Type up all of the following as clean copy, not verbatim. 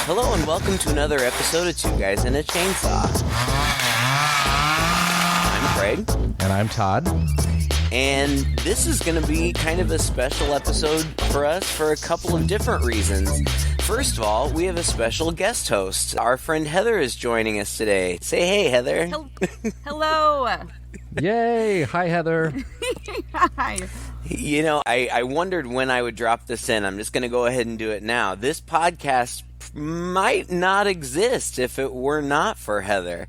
Hello and welcome to another episode of Two Guys and a Chainsaw. I'm Craig. And I'm Todd. And this is going to be kind of a special episode for us for a couple of different reasons. First of all, we have a special guest host. Our friend Heather is joining us today. Say hey, Heather. Hello. Yay. Hi, Heather. Hi. You know, I wondered when I would drop this in. I'm just going to go ahead and do it now. This podcast might not exist if it were not for Heather.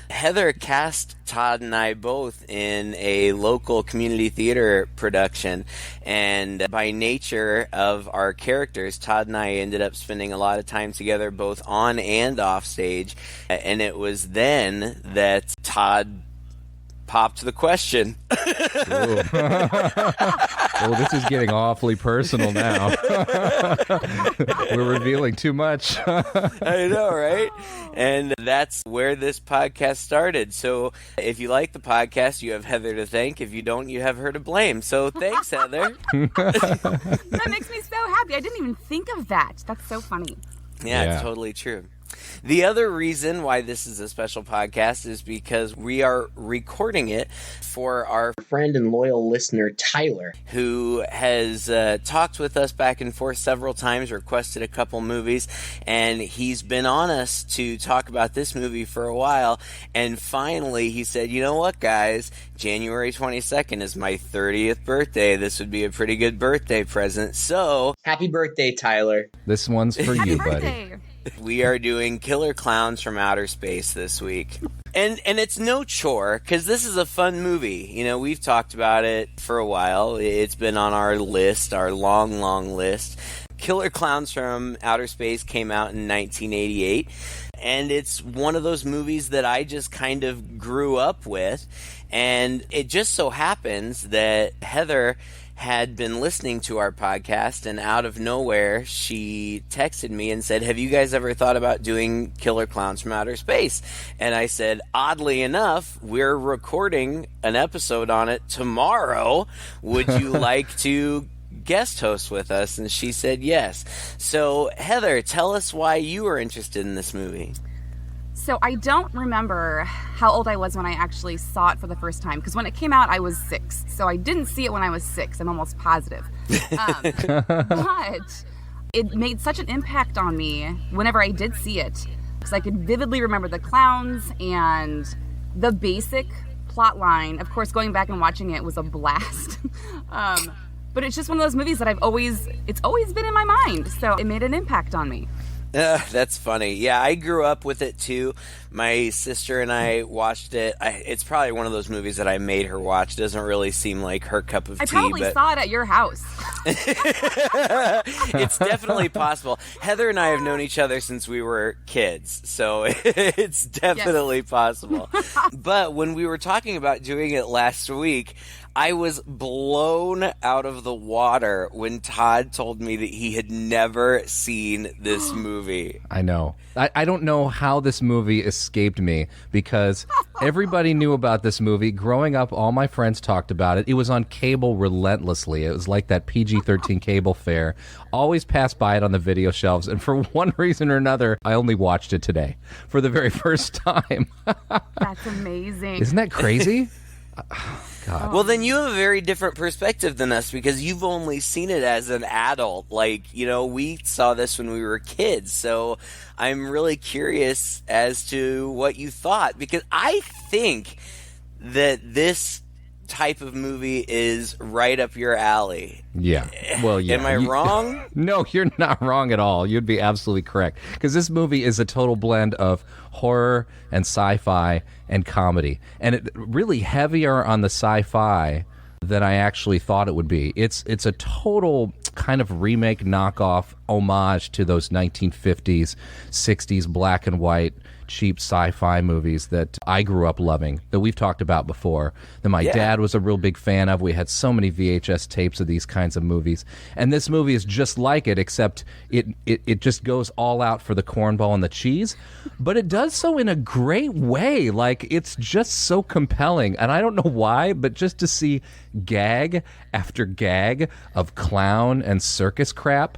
Heather cast Todd and I both in a local community theater production, and by nature of our characters, Todd and I ended up spending a lot of time together both on and off stage, and it was then that Todd popped the question. Well, this is getting awfully personal now. We're revealing too much. I know, right? And that's where this podcast started. So if you like the podcast, you have Heather to thank. If you don't, you have her to blame. So thanks, Heather. That makes me so happy. I didn't even think of that. That's so funny. Yeah, it's totally true. The other reason why this is a special podcast is because we are recording it for our friend and loyal listener, Tyler, who has talked with us back and forth several times, requested a couple movies, and he's been on us to talk about this movie for a while, and finally he said, you know what, guys, January 22nd is my 30th birthday. This would be a pretty good birthday present, so happy birthday, Tyler. This one's for you, birthday. buddy. We are doing Killer Klowns from Outer Space this week. And it's no chore, because this is a fun movie. You know, we've talked about it for a while. It's been on our list, our long, long list. Killer Klowns from Outer Space came out in 1988, and it's one of those movies that I just kind of grew up with. And it just so happens that Heather had been listening to our podcast, and out of nowhere, she texted me and said, have you guys ever thought about doing Killer Klowns from Outer Space? And I said, oddly enough, we're recording an episode on it tomorrow. Would you like to guest host with us? And she said yes. So, Heather, tell us why you were interested in this movie. So I don't remember how old I was when I actually saw it for the first time, because when it came out, I was 6. So I didn't see it when I was 6. I'm almost positive. But it made such an impact on me whenever I did see it, because I could vividly remember the clowns and the basic plot line. Of course, going back and watching it was a blast. But it's just one of those movies that it's always been in my mind. So it made an impact on me. That's funny. Yeah, I grew up with it too. My sister and I watched it. It's probably one of those movies that I made her watch. It doesn't really seem like her cup of tea. I probably saw it at your house. It's definitely possible. Heather and I have known each other since we were kids, so it's definitely possible. But when we were talking about doing it last week, I was blown out of the water when Todd told me that he had never seen this movie. I know. I don't know how this movie escaped me, because everybody knew about this movie. Growing up, all my friends talked about it. It was on cable relentlessly. It was like that PG-13 cable fare. Always passed by it on the video shelves, and for one reason or another, I only watched it today for the very first time. That's amazing. Isn't that crazy? God. Well, then you have a very different perspective than us, because you've only seen it as an adult. Like, you know, we saw this when we were kids, so I'm really curious as to what you thought, because I think that this type of movie is right up your alley. Yeah. Well, yeah. Am I wrong? No, you're not wrong at all. You'd be absolutely correct. Because this movie is a total blend of horror and sci-fi and comedy. And it really heavier on the sci-fi than I actually thought it would be. It's a total kind of remake, knockoff, homage to those 1950s, 60s black and white cheap sci-fi movies that I grew up loving, that we've talked about before, that my dad was a real big fan of. We had so many VHS tapes of these kinds of movies. And this movie is just like it, except it just goes all out for the cornball and the cheese. But it does so in a great way. Like, it's just so compelling. And I don't know why, but just to see gag after gag of clown and circus crap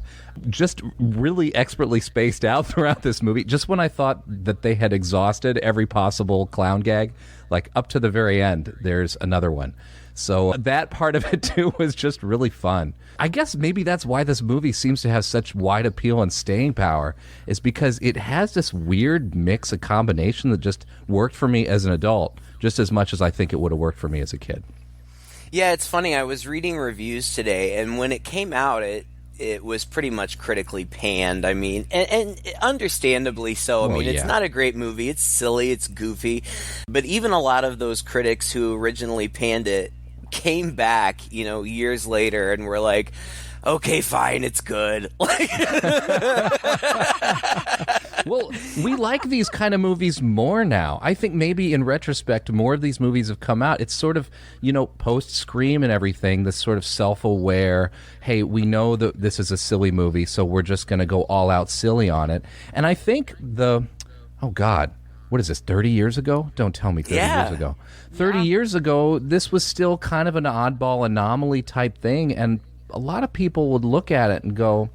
just really expertly spaced out throughout this movie. Just when I thought that they had exhausted every possible clown gag, like up to the very end, there's another one. So that part of it, too, was just really fun. I guess maybe that's why this movie seems to have such wide appeal and staying power, is because it has this weird mix, a combination that just worked for me as an adult just as much as I think it would have worked for me as a kid. Yeah, it's funny. I was reading reviews today, and when it came out, it was pretty much critically panned. I mean, and understandably so. I mean, it's not a great movie. It's silly. It's goofy. But even a lot of those critics who originally panned it came back, years later and were like, okay, fine, it's good. Well, we like these kind of movies more now. I think maybe in retrospect, more of these movies have come out. It's sort of, post-Scream and everything, this sort of self-aware, hey, we know that this is a silly movie, so we're just going to go all out silly on it. And I think what is this, 30 years ago? Don't tell me 30 years ago. 30 years ago, this was still kind of an oddball anomaly type thing, and a lot of people would look at it and go,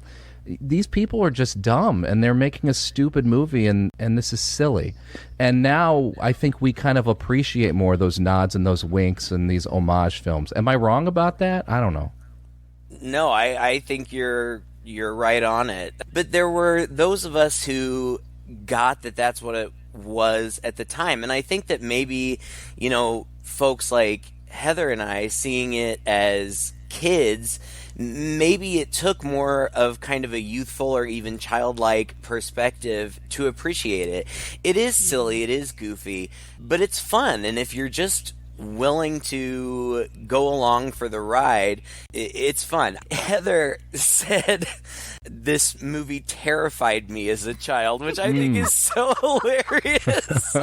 these people are just dumb and they're making a stupid movie and this is silly. And now I think we kind of appreciate more those nods and those winks and these homage films. Am I wrong about that? I don't know. No, I think you're right on it. But there were those of us who got that that's what it was at the time. And I think that maybe, folks like Heather and I seeing it as kids, maybe it took more of kind of a youthful or even childlike perspective to appreciate it. It is silly, it is goofy, but it's fun. And if you're just willing to go along for the ride, it's fun. Heather said this movie terrified me as a child, which I think is so hilarious.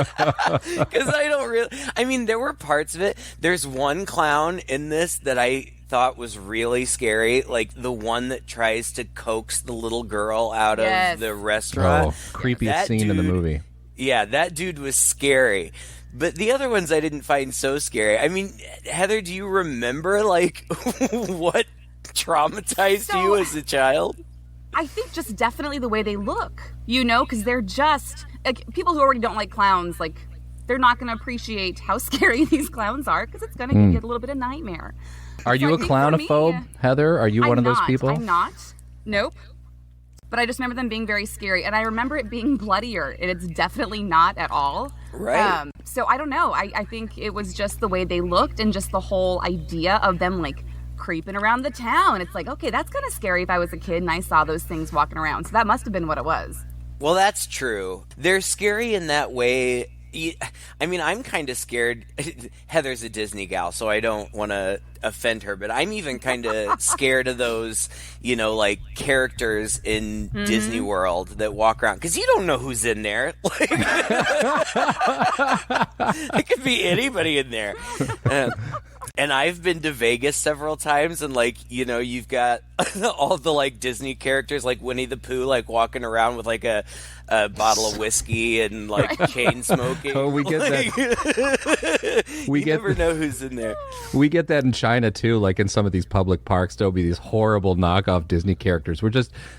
Because there were parts of it. There's one clown in this that I thought was really scary, like the one that tries to coax the little girl out of the restaurant. Creepiest scene in the movie. Yeah, that dude was scary. But the other ones I didn't find so scary. I mean, Heather, do you remember, what traumatized you as a child? I think just definitely the way they look, because they're just, people who already don't like clowns, they're not going to appreciate how scary these clowns are, because it's going to give you a little bit of nightmare. Are you a clownophobe, Heather? Are you one of those people? I'm not. Nope. But I just remember them being very scary. And I remember it being bloodier. And it's definitely not at all. Right. So I don't know. I think it was just the way they looked and just the whole idea of them, creeping around the town. It's okay, that's kind of scary if I was a kid and I saw those things walking around. So that must have been what it was. Well, that's true. They're scary in that way. I'm kind of scared. Heather's a Disney gal, so I don't want to offend her, but I'm even kind of scared of those, characters in Disney World that walk around, because you don't know who's in there. It could be anybody in there. And I've been to Vegas several times, and you've got all the Disney characters like Winnie the Pooh walking around with a bottle of whiskey and chain smoking. Oh, we get that. You never know who's in there. We get that in China too. In some of these public parks, there'll be these horrible knockoff Disney characters.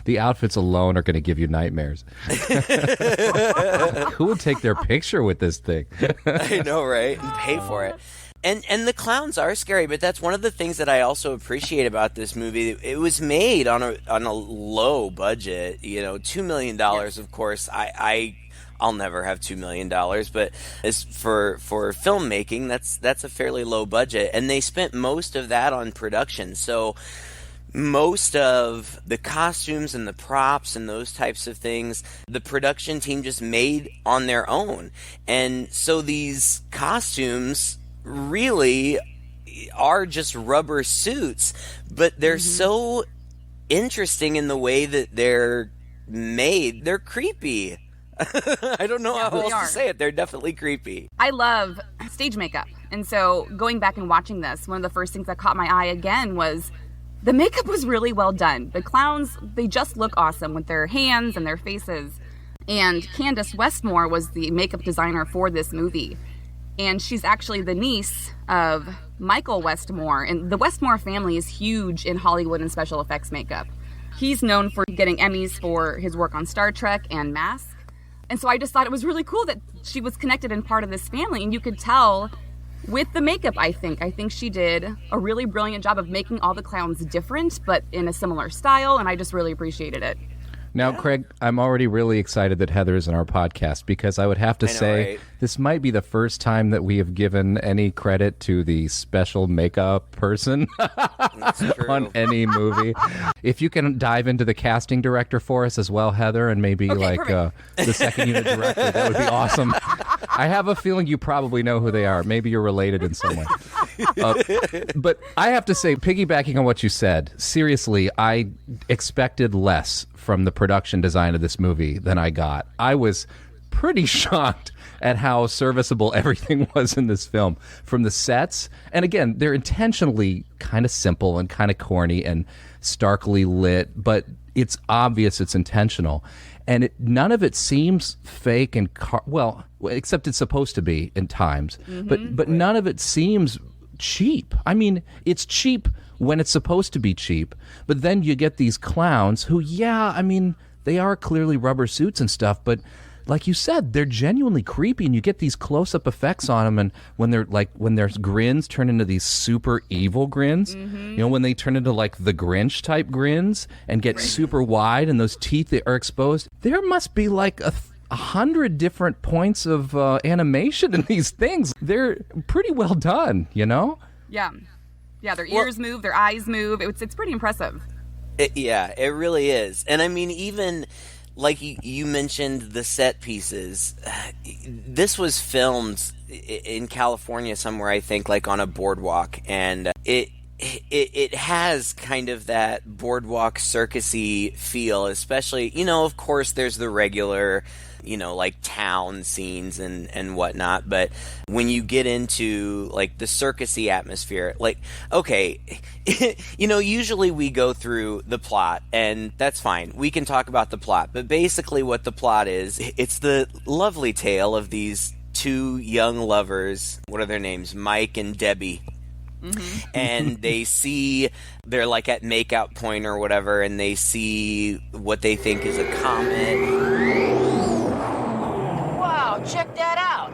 The outfits alone are going to give you nightmares. Who would take their picture with this thing? I know, right? And pay for it. And the clowns are scary, but that's one of the things that I also appreciate about this movie. It was made on a low budget, $2 million. Yes. Of course, I'll never have $2 million, but as for filmmaking, that's a fairly low budget, and they spent most of that on production. So most of the costumes and the props and those types of things, the production team just made on their own, and so these costumes really are just rubber suits, but they're so interesting in the way that they're made. They're creepy. I don't know how else to say it. They're definitely creepy. I love stage makeup. And so going back and watching this, one of the first things that caught my eye again was the makeup was really well done. The clowns, they just look awesome with their hands and their faces. And Candace Westmore was the makeup designer for this movie. And she's actually the niece of Michael Westmore. And the Westmore family is huge in Hollywood and special effects makeup. He's known for getting Emmys for his work on Star Trek and Mask. And so I just thought it was really cool that she was connected and part of this family. And you could tell with the makeup, I think she did a really brilliant job of making all the clowns different, but in a similar style. And I just really appreciated it. Now, Craig, I'm already really excited that Heather is in our podcast because I would have to say right? This might be the first time that we have given any credit to the special makeup person on any movie. If you can dive into the casting director for us as well, Heather, and maybe the second unit director, that would be awesome. I have a feeling you probably know who they are. Maybe you're related in some way. But I have to say, piggybacking on what you said, seriously, I expected less from the production design of this movie than I got. I was pretty shocked at how serviceable everything was in this film. From the sets, and again, they're intentionally kind of simple and kind of corny and starkly lit, but it's obvious it's intentional. And none of it seems fake and well, except it's supposed to be in times. But none of it seems cheap. I mean, it's cheap when it's supposed to be cheap, but then you get these clowns who, I mean, they are clearly rubber suits and stuff, but like you said, they're genuinely creepy, and you get these close-up effects on them, and when their grins turn into these super evil grins, you know, when they turn into like the Grinch type grins and get super wide and those teeth that are exposed, there must be like 100 different points of animation in these things. They're pretty well done, you know? Yeah, their ears move, their eyes move. It's pretty impressive. It really is. And I mean, even like you mentioned the set pieces, this was filmed in California somewhere, I think, like on a boardwalk, and it has kind of that boardwalk circusy feel, especially, you know, of course there's the regular, you know, like town scenes and whatnot, but when you get into like the circusy atmosphere, like, okay, you know, usually we go through the plot, and that's fine, we can talk about the plot, but basically what the plot is, it's the lovely tale of these two young lovers. What are their names? Mike and Debbie. And they're like at makeout point or whatever, and they see what they think is a comet. Wow, check that out.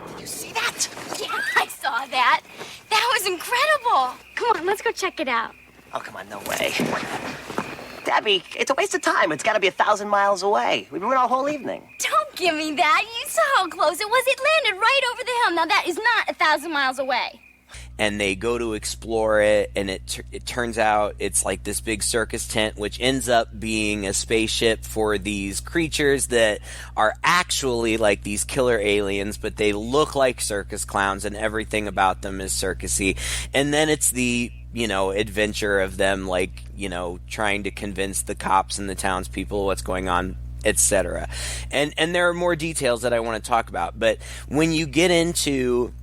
Did you see that? Yeah, I saw that. That was incredible. Come on, let's go check it out. Oh, come on, no way. Debbie, it's a waste of time. It's got to be 1,000 miles away. We've been waiting all whole evening. Don't give me that. You saw how close it was. It landed right over the hill. Now, that is not 1,000 miles away. And they go to explore it, and it turns out it's like this big circus tent, which ends up being a spaceship for these creatures that are actually like these killer aliens, but they look like circus clowns, and everything about them is circusy. And then it's the, you know, adventure of them, like, you know, trying to convince the cops and the townspeople what's going on, etc. And there are more details that I want to talk about, but when you get into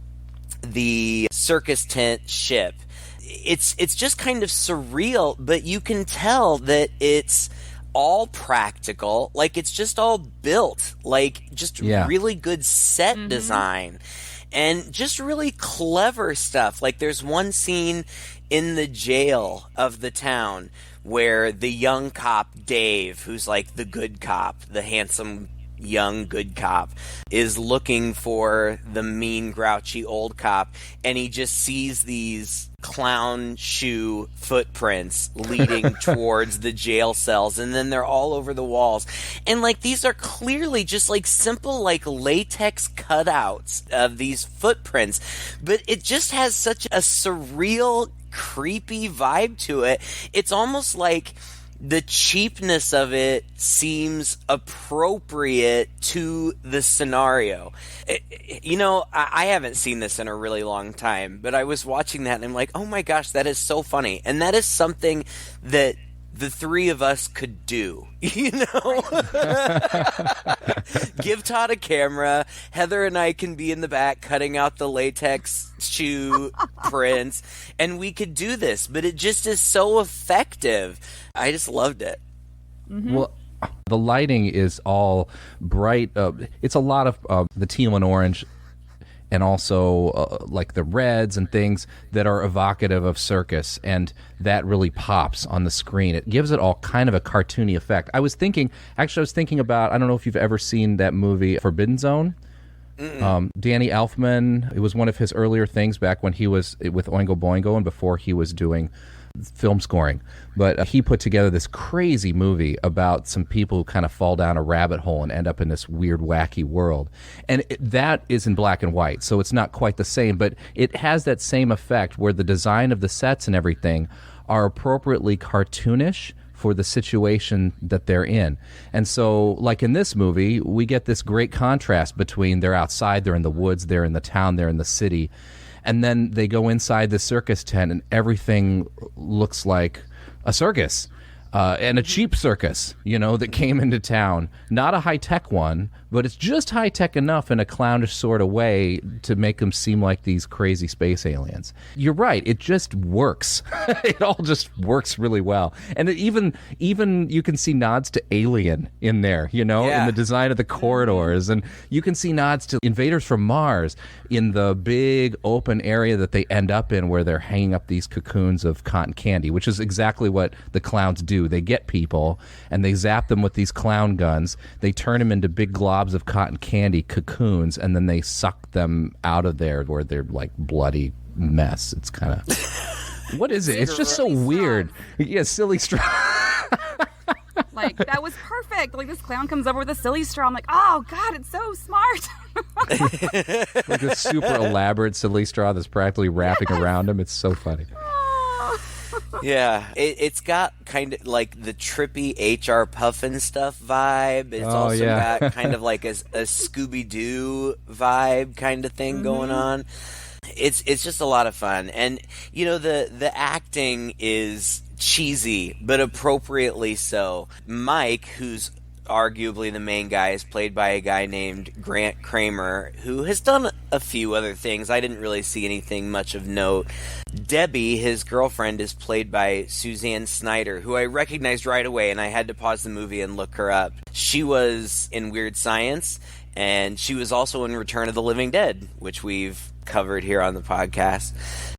the circus tent ship, it's just kind of surreal, but you can tell that it's all practical, like it's just all built, like just really good set design and just really clever stuff. Like there's one scene in the jail of the town where the young cop Dave, who's like the good cop, the handsome young good cop, is looking for the mean grouchy old cop, and he just sees these clown shoe footprints leading towards the jail cells, and then they're all over the walls, and like these are clearly just like simple like latex cutouts of these footprints, but it just has such a surreal, creepy vibe to it. It's almost like the cheapness of it seems appropriate to the scenario. You know, I haven't seen this in a really long time, but I was watching that and I'm like, oh my gosh, that is so funny. And that is something that the three of us could do, you know? Give Todd a camera. Heather and I can be in the back cutting out the latex shoe prints, and we could do this, but it just is so effective. I just loved it. Well, the lighting is all bright. It's a lot of the teal and orange, and also like the reds and things that are evocative of circus, and that really pops on the screen. It gives it all kind of a cartoony effect. I was thinking about, I don't know if you've ever seen that movie Forbidden Zone. Danny Elfman, it was one of his earlier things back when he was with Oingo Boingo and before he was doing film scoring. But he put together this crazy movie about some people who kind of fall down a rabbit hole and end up in this weird, wacky world. And that is in black and white, so it's not quite the same, but it has that same effect where the design of the sets and everything are appropriately cartoonish for the situation that they're in. And so, like in this movie, we get this great contrast between they're outside, they're in the woods, they're in the town, they're in the city, and then they go inside the circus tent and everything looks like a circus. And a cheap circus, that came into town. Not a high-tech one, but it's just high-tech enough in a clownish sort of way to make them seem like these crazy space aliens. You're right, it just works. It all just works really well. And even you can see nods to Alien in there, in the design of the corridors. And you can see nods to Invaders from Mars in the big open area that they end up in where they're hanging up these cocoons of cotton candy, which is exactly what the clowns do. They get people and they zap them with these clown guns. They turn them into big globs of cotton candy cocoons, and then they suck them out of there where they're like bloody mess. It's kind of what is it? It's just so weird. Yeah, silly straw. Like, that was perfect. Like, this clown comes over with a silly straw. I'm like, oh God, it's so smart. Like a super elaborate silly straw that's practically wrapping around him. It's so funny. Yeah, it's got kind of like the trippy HR Puffin stuff vibe. It's also got kind of like a Scooby-Doo vibe kind of thing going on. It's just a lot of fun. And, the acting is cheesy, but appropriately so. Mike, who's arguably the main guy, is played by a guy named Grant Kramer, who has done a few other things. I didn't really see anything much of note. Debbie, his girlfriend, is played by Suzanne Snyder, who I recognized right away, and I had to pause the movie and look her up. She was in Weird Science, and she was also in Return of the Living Dead, which we've covered here on the podcast.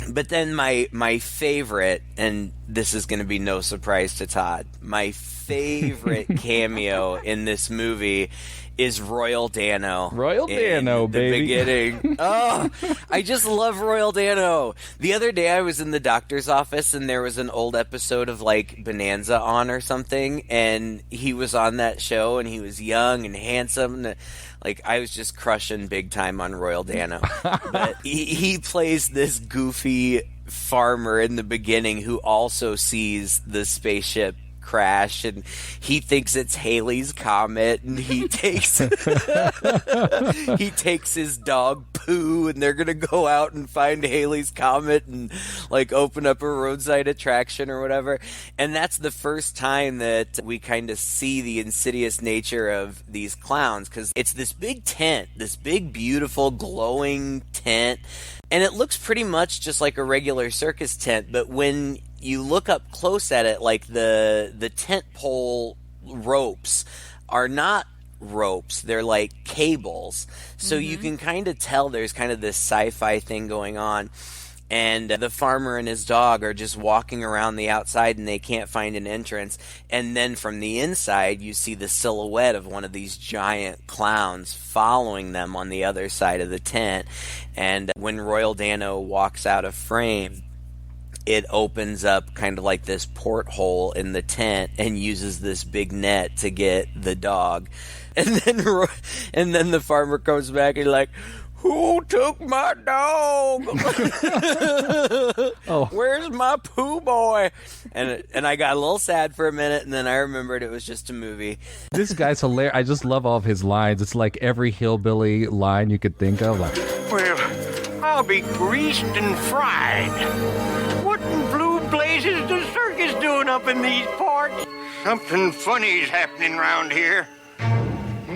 But then my favorite, and this is going to be no surprise to Todd, my favorite cameo in this movie is Royal Dano. Royal Dano, baby. Beginning. Oh, I just love Royal Dano. The other day I was in the doctor's office and there was an old episode of like Bonanza on or something, and he was on that show and he was young and handsome. And, like, I was just crushing big time on Royal Dano. But he plays this goofy farmer in the beginning who also sees the spaceship crash, and he thinks it's Halley's Comet, and he takes his dog Pooh, and they're gonna go out and find Halley's Comet and like open up a roadside attraction or whatever. And that's the first time that we kind of see the insidious nature of these clowns, because it's this big tent, this big beautiful glowing tent, and it looks pretty much just like a regular circus tent, but when you look up close at it, like the tent pole ropes are not ropes, they're like cables. So you can kind of tell there's kind of this sci-fi thing going on. And the farmer and his dog are just walking around the outside and they can't find an entrance. And then from the inside, you see the silhouette of one of these giant clowns following them on the other side of the tent. And when Royal Dano walks out of frame, it opens up kind of like this porthole in the tent and uses this big net to get the dog. And then the farmer comes back and like, who took my dog? Where's my Pooh boy? And I got a little sad for a minute, and then I remembered it was just a movie. This guy's hilarious. I just love all of his lines. It's like every hillbilly line you could think of. Like, well, I'll be greased and fried. What in blue blazes the circus doing up in these parts? Something funny's happening around here.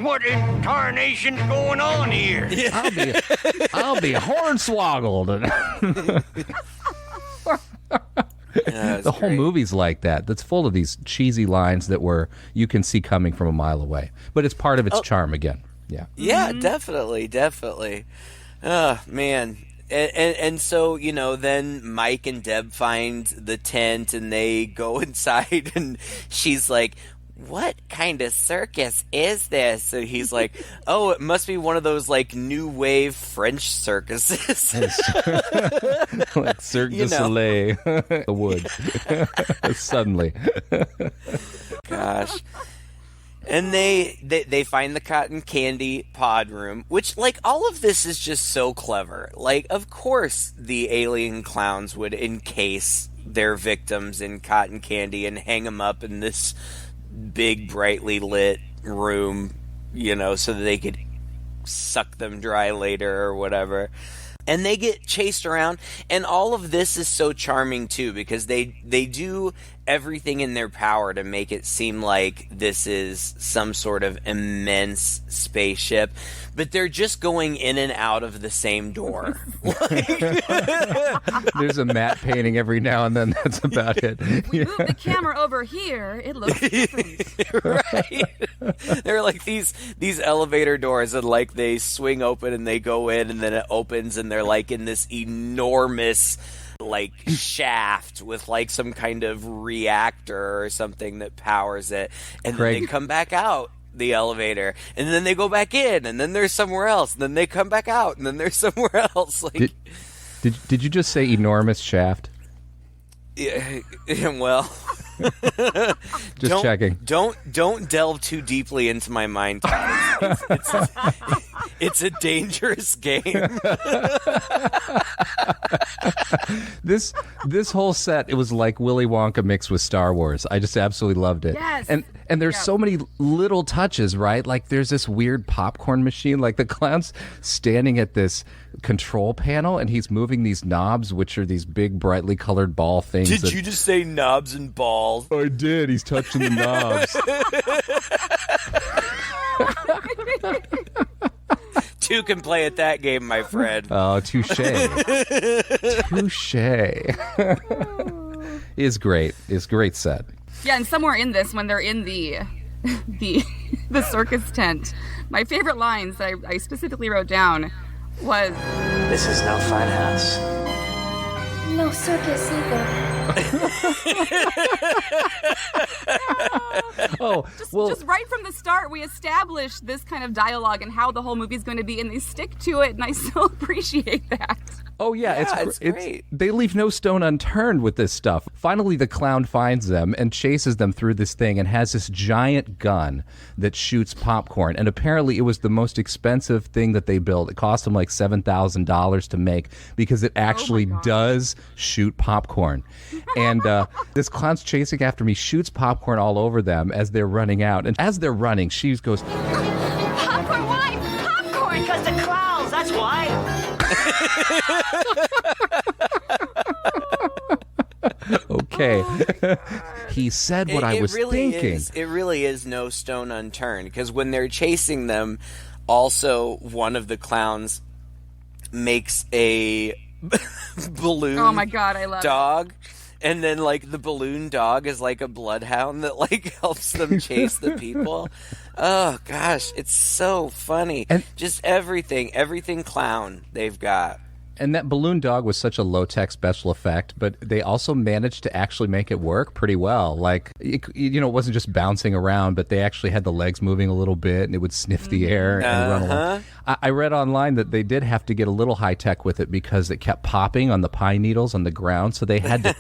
What in tarnation's going on here? I'll be hornswoggled. The whole movie's like that. That's full of these cheesy lines that you can see coming from a mile away. But it's part of its charm again. Yeah. Yeah, definitely. Oh, man. And so, then Mike and Deb find the tent and they go inside and she's like, what kind of circus is this? And he's like, oh, it must be one of those like new wave French circuses. Like Cirque du Soleil, the woods. Suddenly. Gosh. And they find the cotton candy pod room, which, like, all of this is just so clever. Like, of course the alien clowns would encase their victims in cotton candy and hang them up in this big, brightly lit room, so that they could suck them dry later or whatever. And they get chased around, and all of this is so charming too, because they do everything in their power to make it seem like this is some sort of immense spaceship, but they're just going in and out of the same door. There's a matte painting every now and then. That's about it. We move the camera over here. It looks different. Right. They're like these elevator doors, and like they swing open and they go in, and then it opens, and they're like in this enormous like shaft with like some kind of reactor or something that powers it, and then they come back out the elevator, and then they go back in, and then there's somewhere else, and then they come back out, and then there's somewhere else. Like, did you just say enormous shaft? Yeah, well, just checking. Don't delve too deeply into my mind, Todd. It's a dangerous game. This whole set, it was like Willy Wonka mixed with Star Wars. I just absolutely loved it. Yes. And there's so many little touches, right? Like there's this weird popcorn machine, like the clown's standing at this control panel and he's moving these knobs, which are these big brightly colored ball things. Did you just say knobs and balls? I did. He's touching the knobs. Two can play at that game, my friend. Oh, touche. Touche. Is great. It's a great set. Yeah, and somewhere in this, when they're in the circus tent, my favorite lines that I specifically wrote down was, This is no fun house. No circus either. just right from the start, we established this kind of dialogue and how the whole movie's going to be, and they stick to it, and I so appreciate that. Oh, yeah, it's great. They leave no stone unturned with this stuff. Finally, the clown finds them and chases them through this thing and has this giant gun that shoots popcorn. And apparently it was the most expensive thing that they built. It cost them like $7,000 to make because it actually does shoot popcorn. And this clown's chasing after me, shoots popcorn all over them as they're running out. And as they're running, she goes, Popcorn, why? Popcorn! Because the clowns, that's why. okay. He said what I was thinking. It really is no stone unturned, because when they're chasing them, also one of the clowns makes a balloon Oh my god, I love dog. And then, like, the balloon dog is like a bloodhound that, like, helps them chase the people. Oh, gosh, it's so funny. And just everything clown they've got. And that balloon dog was such a low-tech special effect, but they also managed to actually make it work pretty well. Like, it wasn't just bouncing around, but they actually had the legs moving a little bit, and it would sniff the air and run along. I read online that they did have to get a little high-tech with it because it kept popping on the pine needles on the ground, so they had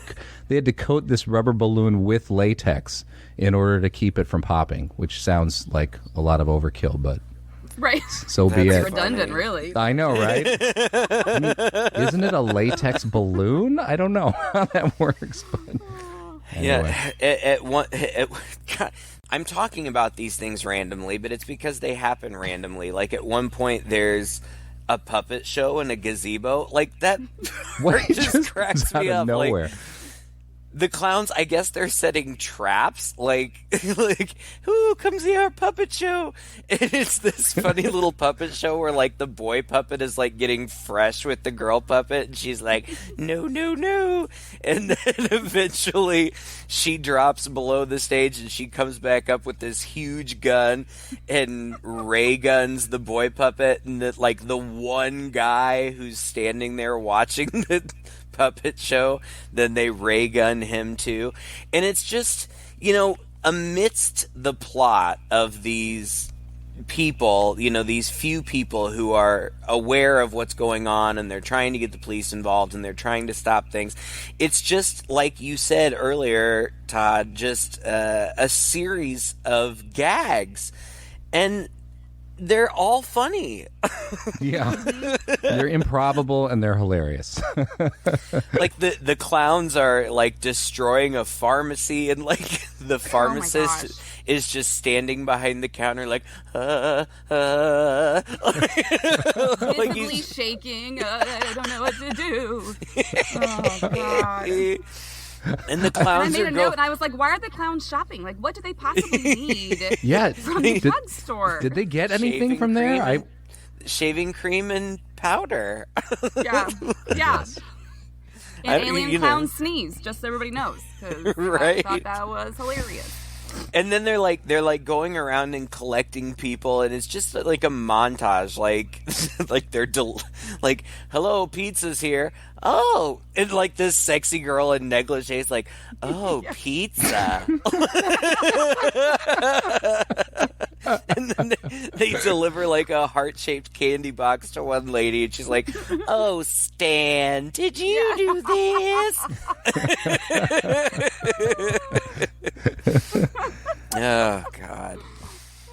to coat this rubber balloon with latex in order to keep it from popping, which sounds like a lot of overkill, but... Right. So be it. Redundant, really. I know, right? I mean, isn't it a latex balloon? I don't know how that works, but anyway. Yeah. God, I'm talking about these things randomly, but it's because they happen randomly. Like at one point, there's a puppet show in a gazebo. Like that What? just cracks me out up. of nowhere. the clowns, I guess they're setting traps, like ooh, come see our puppet show. And it's this funny little puppet show where, like, the boy puppet is, like, getting fresh with the girl puppet, and she's like, no, no, no. And then eventually she drops below the stage, and she comes back up with this huge gun and ray guns the boy puppet, and the one guy who's standing there watching the puppet show, then they ray gun him too. And it's just, amidst the plot of these people, these few people who are aware of what's going on, and they're trying to get the police involved, and they're trying to stop things. It's just, like you said earlier, Todd, just a series of gags. And they're all funny. Yeah. They're improbable and they're hilarious. Like the clowns are, like, destroying a pharmacy, and, like, the pharmacist is just standing behind the counter like like he's shaking. I don't know what to do. Oh, God. And the clowns and I made a note, and I was like, why are the clowns shopping? Like, what do they possibly need from the drugstore? Did they get anything from there? Shaving cream and powder. Yeah. Yes. And alien clowns sneeze, just so everybody knows. Right. I thought that was hilarious. And then they're like going around and collecting people, and it's just like a montage, like they're like, hello, pizza's here. Oh, and like this sexy girl in negligee is like, oh, pizza. And then they deliver like a heart-shaped candy box to one lady, and she's like, oh, Stan, did you do this? Oh, God.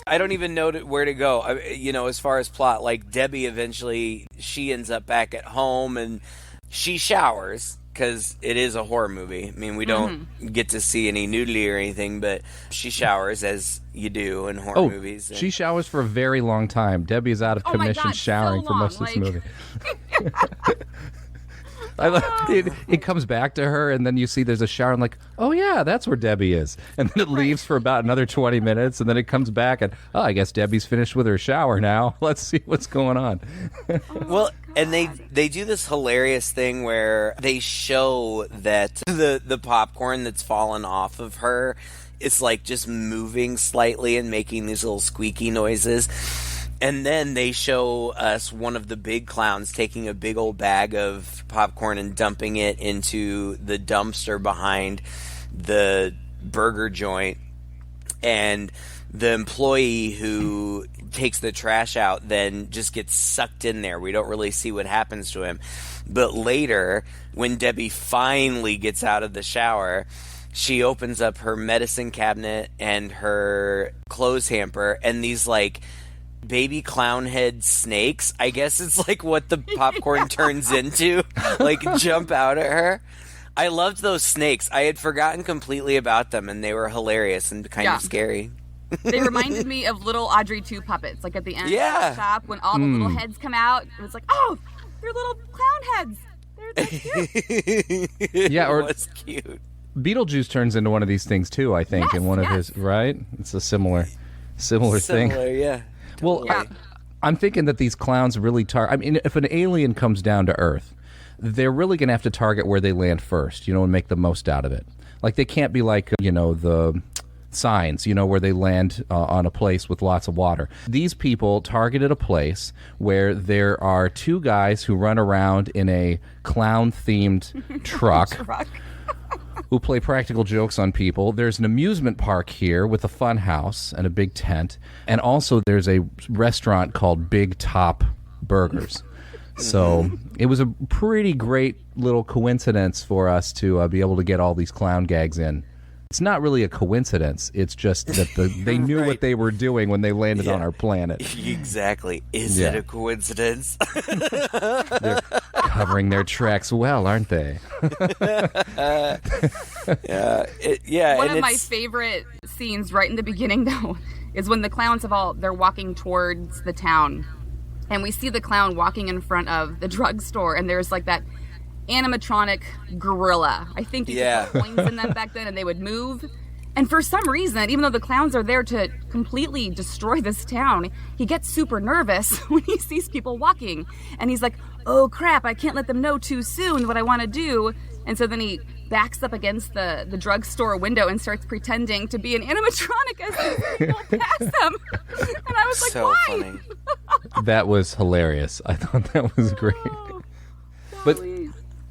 I don't even know where to go, as far as plot. Like, Debbie eventually, she ends up back at home, and she showers, because it is a horror movie. I mean, we don't get to see any nudity or anything, but she showers, as you do in horror movies. She showers for a very long time. Debbie is out of commission showering for most of this movie. It comes back to her, and then you see there's a shower, and like, oh yeah, that's where Debbie is. And then it leaves for about another 20 minutes, and then it comes back, and I guess Debbie's finished with her shower now. Let's see what's going on. Well, and they do this hilarious thing where they show that the popcorn that's fallen off of her is like just moving slightly and making these little squeaky noises. And then they show us one of the big clowns taking a big old bag of popcorn and dumping it into the dumpster behind the burger joint. And the employee who takes the trash out then just gets sucked in there. We don't really see what happens to him. But later, when Debbie finally gets out of the shower, she opens up her medicine cabinet and her clothes hamper, and these, like, baby clown head snakes, I guess it's like what the popcorn turns into, like, jump out at her. I loved those snakes. I had forgotten completely about them, and they were hilarious and kind of scary. They reminded me of little Audrey 2 puppets, like at the end of the shop when all the little heads come out. It was like, oh, they're little clown heads. They're cute. Yeah, or it's cute. Beetlejuice turns into one of these things too, I think, in one of his, right? It's a similar thing. Yeah. Well, I'm thinking that these clowns really I mean, if an alien comes down to Earth, they're really going to have to target where they land first, and make the most out of it. Like, they can't be like, the Signs, where they land on a place with lots of water. These people targeted a place where there are two guys who run around in a clown-themed truck. Who play practical jokes on people. There's an amusement park here with a fun house and a big tent. And also there's a restaurant called Big Top Burgers. So it was a pretty great little coincidence for us to be able to get all these clown gags in. It's not really a coincidence. It's just that they knew what they were doing when they landed on our planet. Exactly. Is it a coincidence? They're covering their tracks well, aren't they? One of my favorite scenes right in the beginning, though, is when the clowns they're walking towards the town. And we see the clown walking in front of the drugstore, and there's like that animatronic gorilla. I think you could put coins in them back then and they would move. And for some reason, even though the clowns are there to completely destroy this town, he gets super nervous when he sees people walking. And he's like, oh crap, I can't let them know too soon what I want to do. And so then he backs up against the drugstore window and starts pretending to be an animatronic as they go past him. And I was like, so why? Funny. That was hilarious. I thought that was great.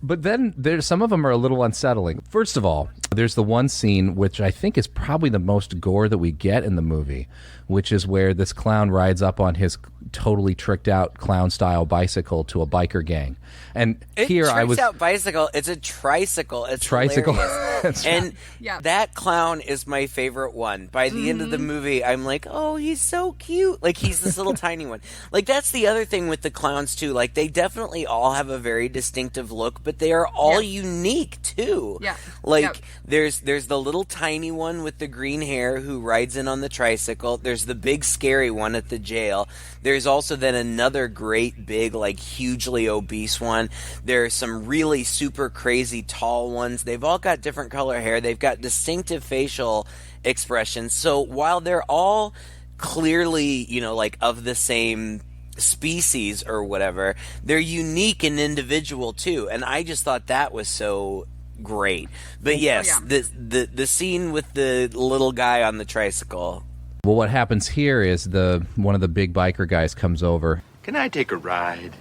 But then there's some of them are a little unsettling. First of all, there's the one scene which I think is probably the most gore that we get in the movie, which is where this clown rides up on his totally tricked out clown style bicycle to a biker gang. And here I was out bicycle. It's a tricycle. It's tricycle. Hilarious. And that clown is my favorite one. By the end of the movie, I'm like, oh, he's so cute. Like he's this little tiny one. Like that's the other thing with the clowns too. Like they definitely all have a very distinctive look, but they are all unique too. Yeah. Like there's the little tiny one with the green hair who rides in on the tricycle. There's the big scary one at the jail. There's also then another great big like hugely obese one. There are some really super crazy tall ones. They've all got different color hair. They've got distinctive facial expressions. So while they're all clearly, like of the same species or whatever, they're unique and individual too. And I just thought that was so great. But yes, the scene with the little guy on the tricycle. Well, what happens here is one of the big biker guys comes over. Can I take a ride,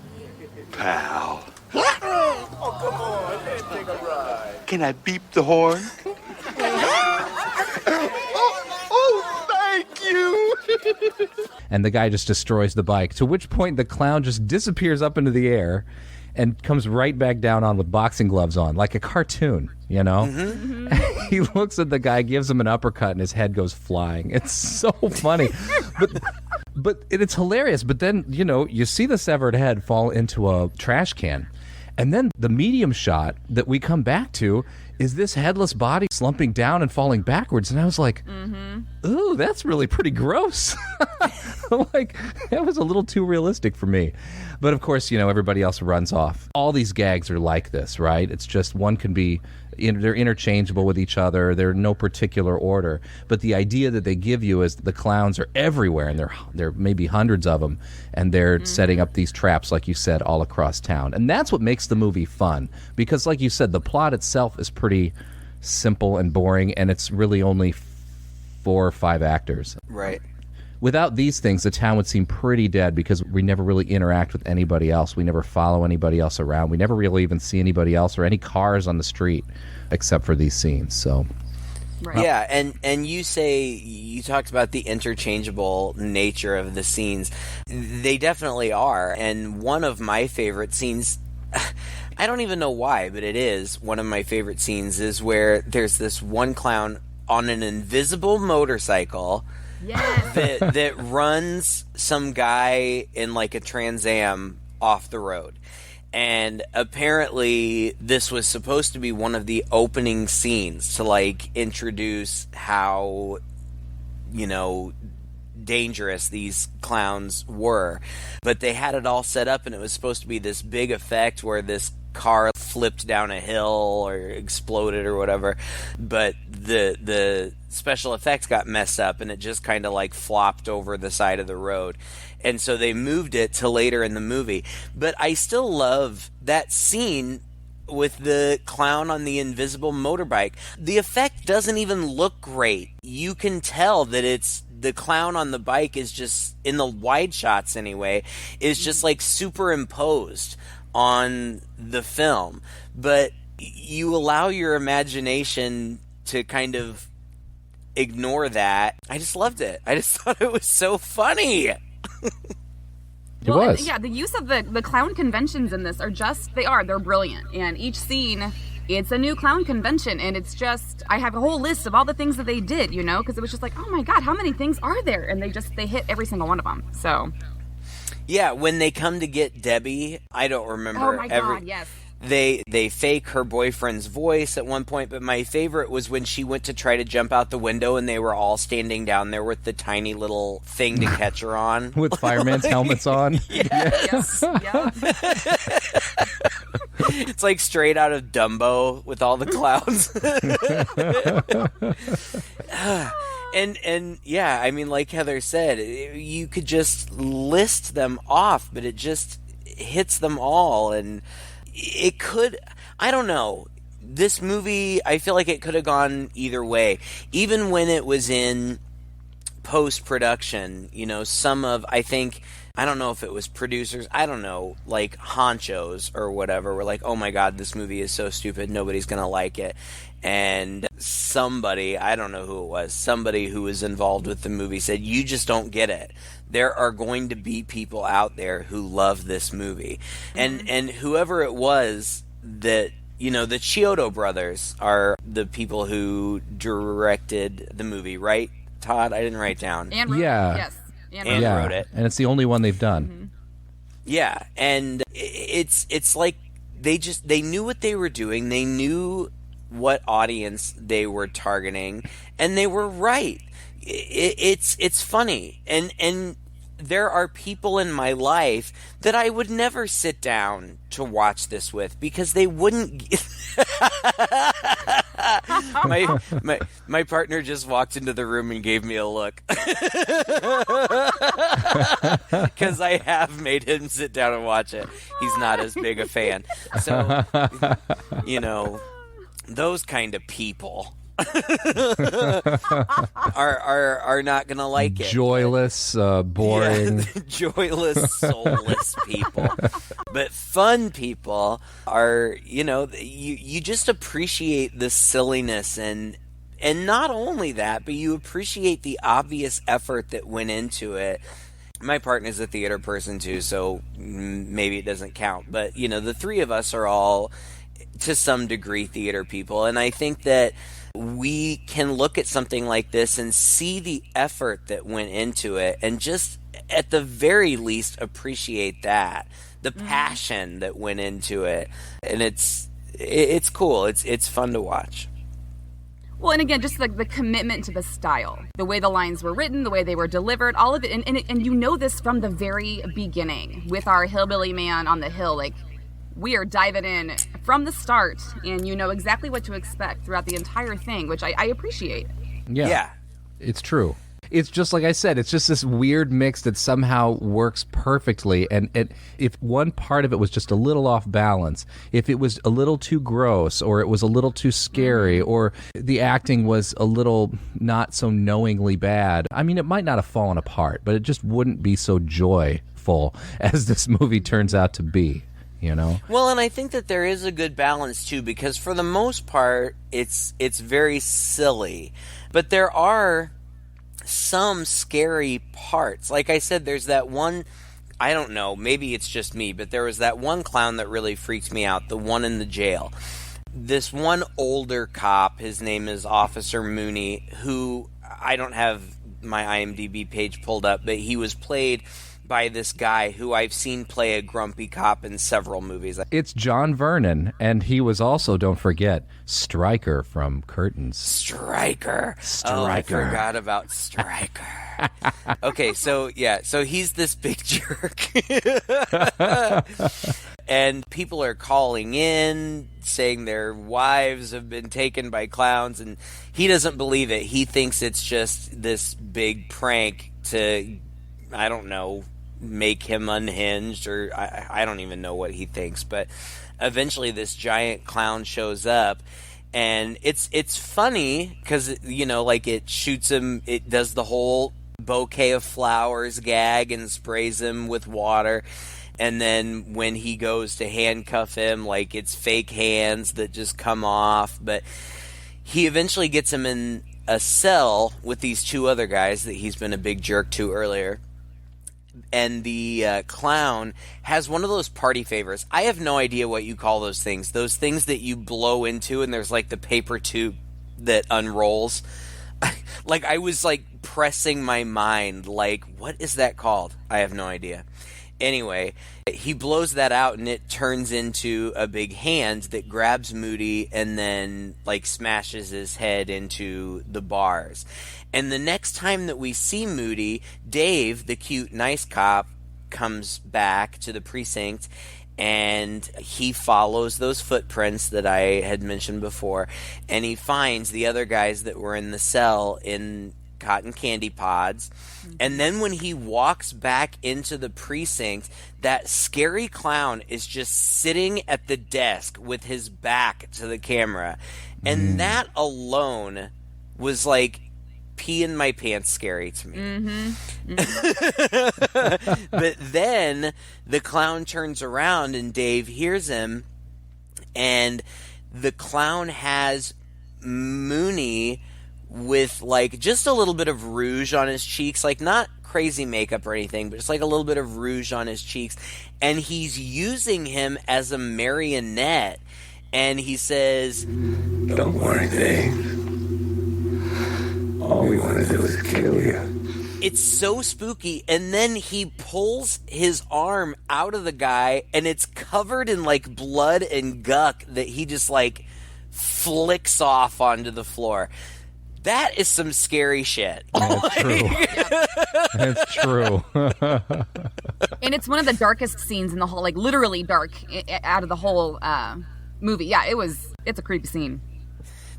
pal? Oh, come on, let's take a ride. Can I beep the horn? oh, thank you. And the guy just destroys the bike, to which point the clown just disappears up into the air and comes right back down on with boxing gloves on, like a cartoon, He looks at the guy, gives him an uppercut, and his head goes flying. It's so funny. But it's hilarious. But then, you see the severed head fall into a trash can. And then the medium shot that we come back to is this headless body slumping down and falling backwards. And I was like, ooh, that's really pretty gross. Like, that was a little too realistic for me. But of course, everybody else runs off. All these gags are like this, right? It's just one can be, they're interchangeable with each other. They're in no particular order. But the idea that they give you is the clowns are everywhere, and there may be hundreds of them, and they're setting up these traps, like you said, all across town. And that's what makes the movie fun. Because like you said, the plot itself is pretty simple and boring, and it's really only 4 or 5 actors. Right. Without these things, the town would seem pretty dead because we never really interact with anybody else. We never follow anybody else around. We never really even see anybody else or any cars on the street except for these scenes. So, Right. Yeah, and you talked about the interchangeable nature of the scenes. They definitely are. And one of my favorite scenes, I don't even know why, but it is one of my favorite scenes, is where there's this one clown on an invisible motorcycle. Yes. that runs some guy in like a Trans Am off the road. And apparently this was supposed to be one of the opening scenes to like introduce how, dangerous these clowns were. But they had it all set up and it was supposed to be this big effect where this car flipped down a hill or exploded or whatever, but the special effects got messed up and it just kind of like flopped over the side of the road, and so they moved it to later in the movie. But I still love that scene with the clown on the invisible motorbike. The effect doesn't even look great. You can tell that it's the clown on the bike is just, in the wide shots anyway, is just like superimposed on the film. But you allow your imagination to kind of ignore that. I just loved it. I just thought it was so funny. It was. Yeah, the use of the clown conventions in this they're brilliant. And each scene, it's a new clown convention. And it's just, I have a whole list of all the things that they did, because it was just like, oh my God, how many things are there? And they hit every single one of them. So. Yeah, when they come to get Debbie, I don't remember. Oh my God, yes. They fake her boyfriend's voice at one point, but my favorite was when she went to try to jump out the window and they were all standing down there with the tiny little thing to catch her on. With fireman's helmets on. Yes. Yeah. It's like straight out of Dumbo with all the clowns. And yeah, I mean, like Heather said, you could just list them off, but it just hits them all. And it could, I don't know, this movie, I feel like it could have gone either way. Even when it was in post-production, you know, some of, I don't know if it was producers, I don't know, like honchos or whatever, were like, oh my god, this movie is so stupid, nobody's gonna like it. And somebody, I don't know who it was, somebody who was involved with the movie said, you just don't get it. There are going to be people out there who love this movie. And whoever it was that, you know, the Chiodo brothers are the people who directed the movie, right, Todd? I didn't write down. And wrote it. Yes. And wrote it. And it's the only one they've done. Yeah, and it's like they knew what they were doing. They knew what audience they were targeting, and they were right. It's funny, and there are people in my life that I would never sit down to watch this with because they wouldn't. My partner just walked into the room and gave me a look because I have made him sit down and watch it. He's not as big a fan, so you know, those kind of people are not gonna like it. Joyless, boring. Yeah, joyless, soulless people. But fun people are, you know, you just appreciate the silliness and not only that, but you appreciate the obvious effort that went into it. My partner's a theater person too, so maybe it doesn't count. But, you know, the three of us are all, to some degree, theater people. And I think that we can look at something like this and see the effort that went into it and just, at the very least, appreciate that. The passion that went into it. And it's cool. It's fun to watch. Well, and again, just like the commitment to the style, the way the lines were written, the way they were delivered, all of it. And you know this from the very beginning with our hillbilly man on the hill. Like, we are diving in from the start, and you know exactly what to expect throughout the entire thing, which I appreciate. Yeah. It's true. It's just like I said, it's just this weird mix that somehow works perfectly. And if one part of it was just a little off balance, if it was a little too gross, or it was a little too scary, or the acting was a little not so knowingly bad, I mean, it might not have fallen apart, but it just wouldn't be so joyful as this movie turns out to be. You know? Well, and I think that there is a good balance too, because for the most part, it's very silly, but there are some scary parts. Like I said, there's that one, I don't know, maybe it's just me, but there was that one clown that really freaked me out, the one in the jail. This one older cop, his name is Officer Mooney, who, I don't have my IMDb page pulled up, but he was played by this guy who I've seen play a grumpy cop in several movies. It's John Vernon, and he was also, don't forget, Stryker from Curtains. Stryker. Oh, I forgot about Stryker. Okay, so he's this big jerk. And people are calling in, saying their wives have been taken by clowns, and he doesn't believe it. He thinks it's just this big prank to, I don't know, make him unhinged, or I don't even know what he thinks. But eventually this giant clown shows up, and it's funny because, you know, like, it shoots him, it does the whole bouquet of flowers gag and sprays him with water, and then when he goes to handcuff him, like, it's fake hands that just come off. But he eventually gets him in a cell with these two other guys that he's been a big jerk to earlier. And the clown has one of those party favors. I have no idea what you call those things. Those things that you blow into and there's like the paper tube that unrolls. Like, I was like pressing my mind, like, what is that called? I have no idea. Anyway, he blows that out and it turns into a big hand that grabs Moody and then, like, smashes his head into the bars. And the next time that we see Moody, Dave, the cute, nice cop, comes back to the precinct, and he follows those footprints that I had mentioned before, and he finds the other guys that were in the cell in cotton candy pods. And then when he walks back into the precinct, that scary clown is just sitting at the desk with his back to the camera. And that alone was like pee in my pants scary to me. But then the clown turns around and Dave hears him, and the clown has Mooney with like just a little bit of rouge on his cheeks, like not crazy makeup or anything, but just like a little bit of rouge on his cheeks, and he's using him as a marionette. And he says, "Don't worry, Dave. All we want to do is kill you." It's so spooky. And then he pulls his arm out of the guy, and it's covered in like blood and guck that he just like flicks off onto the floor. That is some scary shit. That's true. That's true. And it's one of the darkest scenes in the whole, like literally dark out of the whole movie. Yeah, it's a creepy scene.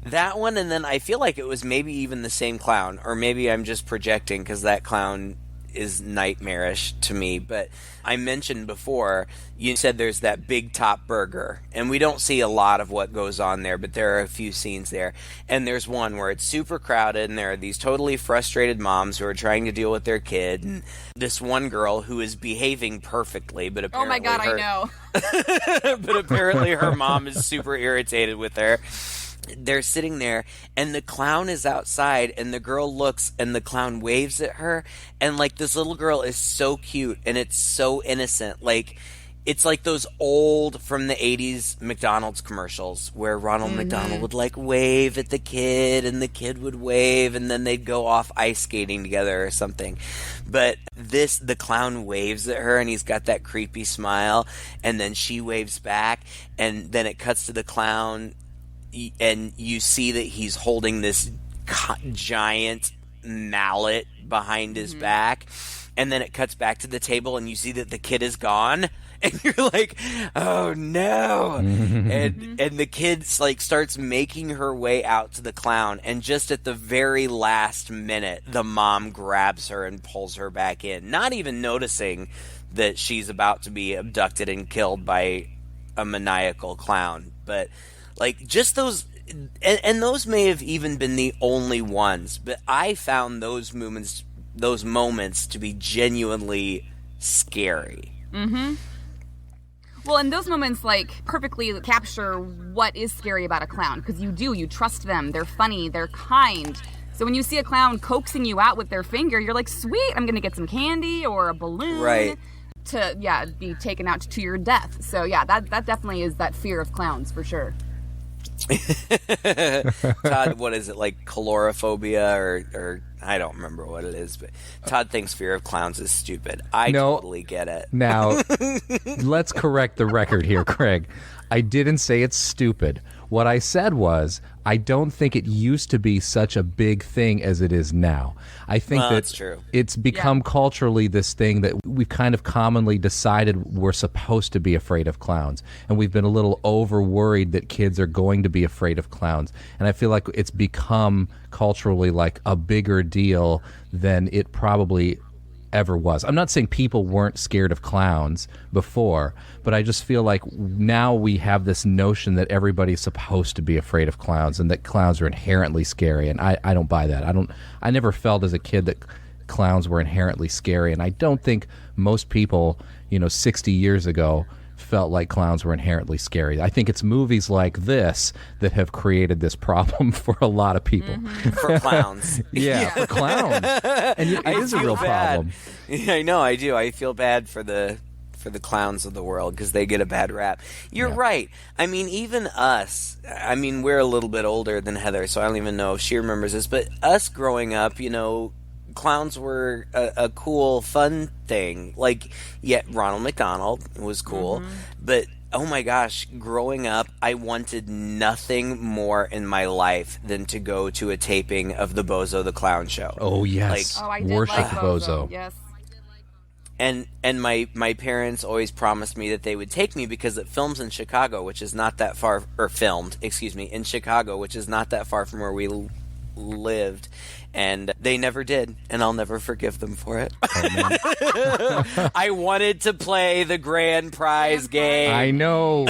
That one, and then I feel like it was maybe even the same clown, or maybe I'm just projecting because that clown is nightmarish to me. But I mentioned before, you said there's that Big Top Burger, and we don't see a lot of what goes on there, but there are a few scenes there. And there's one where it's super crowded, and there are these totally frustrated moms who are trying to deal with their kid, and this one girl who is behaving perfectly, but apparently oh my god, I know. but apparently her mom is super irritated with her. They're sitting there, and the clown is outside, and the girl looks, and the clown waves at her, and like this little girl is so cute, and it's so innocent. Like, it's like those old from the 80s McDonald's commercials where Ronald McDonald would like wave at the kid, and the kid would wave, and then they'd go off ice skating together or something. But the clown waves at her, and he's got that creepy smile, and then she waves back, and then it cuts to the clown, and you see that he's holding this giant mallet behind his back, and then it cuts back to the table, and you see that the kid is gone, and you're like, oh no. and the kid like starts making her way out to the clown, and just at the very last minute the mom grabs her and pulls her back in, not even noticing that she's about to be abducted and killed by a maniacal clown. But like, just those, and those may have even been the only ones, but I found those moments to be genuinely scary. Well, and those moments like perfectly capture what is scary about a clown, because you trust them, they're funny, they're kind. So when you see a clown coaxing you out with their finger, you're like, sweet, I'm gonna get some candy or a balloon, right, to be taken out to your death. So yeah, that definitely is that fear of clowns for sure. Todd, what is it, like calorophobia or I don't remember what it is, but Todd thinks fear of clowns is stupid. I totally get it. Now, let's correct the record here, Craig. I didn't say it's stupid. What I said was, I don't think it used to be such a big thing as it is now. I think that's true. It's become culturally this thing that we've kind of commonly decided we're supposed to be afraid of clowns. And we've been a little over worried that kids are going to be afraid of clowns. And I feel like it's become culturally like a bigger deal than it probably ever was. I'm not saying people weren't scared of clowns before, but I just feel like now we have this notion that everybody's supposed to be afraid of clowns and that clowns are inherently scary, and I don't buy that. I never felt as a kid that clowns were inherently scary, and I don't think most people, 60 years ago felt like clowns were inherently scary. I think it's movies like this that have created this problem for a lot of people. For clowns. Yeah, for clowns. And it is a real problem. Yeah, I know, I do. I feel bad for the clowns of the world because they get a bad rap. You're right. I mean, even us, we're a little bit older than Heather, so I don't even know if she remembers this, but us growing up, clowns were a cool, fun thing. Like, Ronald McDonald was cool, but oh my gosh, growing up, I wanted nothing more in my life than to go to a taping of the Bozo the Clown Show. Oh, yes. I did Worship like Bozo. Yes. And my parents always promised me that they would take me because it films in Chicago, which is not that far, or filmed, excuse me, in Chicago, which is not that far from where we lived. And they never did, and I'll never forgive them for it. Oh, I wanted to play the grand prize game. I know.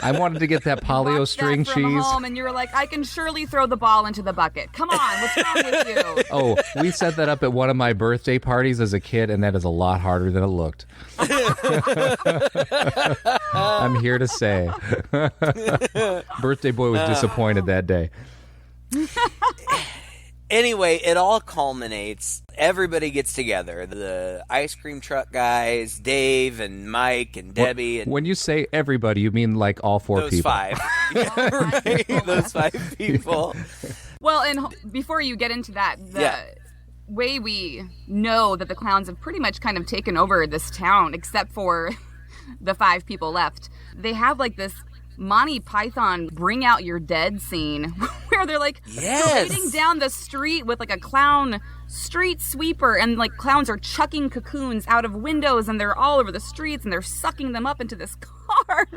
I wanted to get that polio string from cheese. home, and you were like, I can surely throw the ball into the bucket. Come on, what's wrong with you? Oh, we set that up at one of my birthday parties as a kid, and that is a lot harder than it looked. I'm here to say. Birthday boy was disappointed that day. Anyway, it all culminates. Everybody gets together. The ice cream truck guys, Dave and Mike and Debbie. And when you say everybody, you mean like all four those people. Five. Right? Those 5 people. Well, and before you get into that, the way we know that the clowns have pretty much kind of taken over this town, except for the 5 people left, they have like this Monty Python Bring Out Your Dead scene where they're like parading down the street with like a clown street sweeper, and like clowns are chucking cocoons out of windows, and they're all over the streets, and they're sucking them up into this car,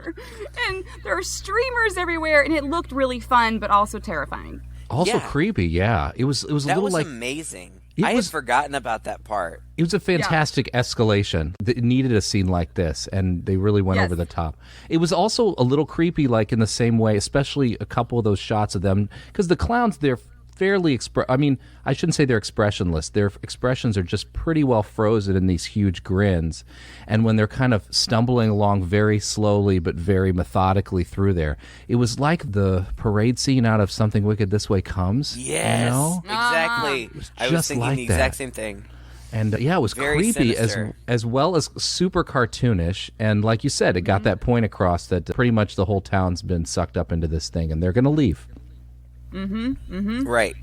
and there are streamers everywhere, and it looked really fun but also terrifying. Also creepy, yeah. It was a that little was like amazing. I had forgotten about that part. It was a fantastic escalation. It needed a scene like this, and they really went over the top. It was also a little creepy, like in the same way, especially a couple of those shots of them, because the clowns, they're fairly I mean, I shouldn't say they're expressionless. Their expressions are just pretty well frozen in these huge grins. And when they're kind of stumbling along very slowly but very methodically through there, it was like the parade scene out of Something Wicked This Way Comes. Yes, you know? Exactly. I was thinking like the exact that. same thing. And it was Very creepy sinister. as well as super cartoonish. And like you said, it got that point across that pretty much the whole town's been sucked up into this thing, and they're going to leave. Right.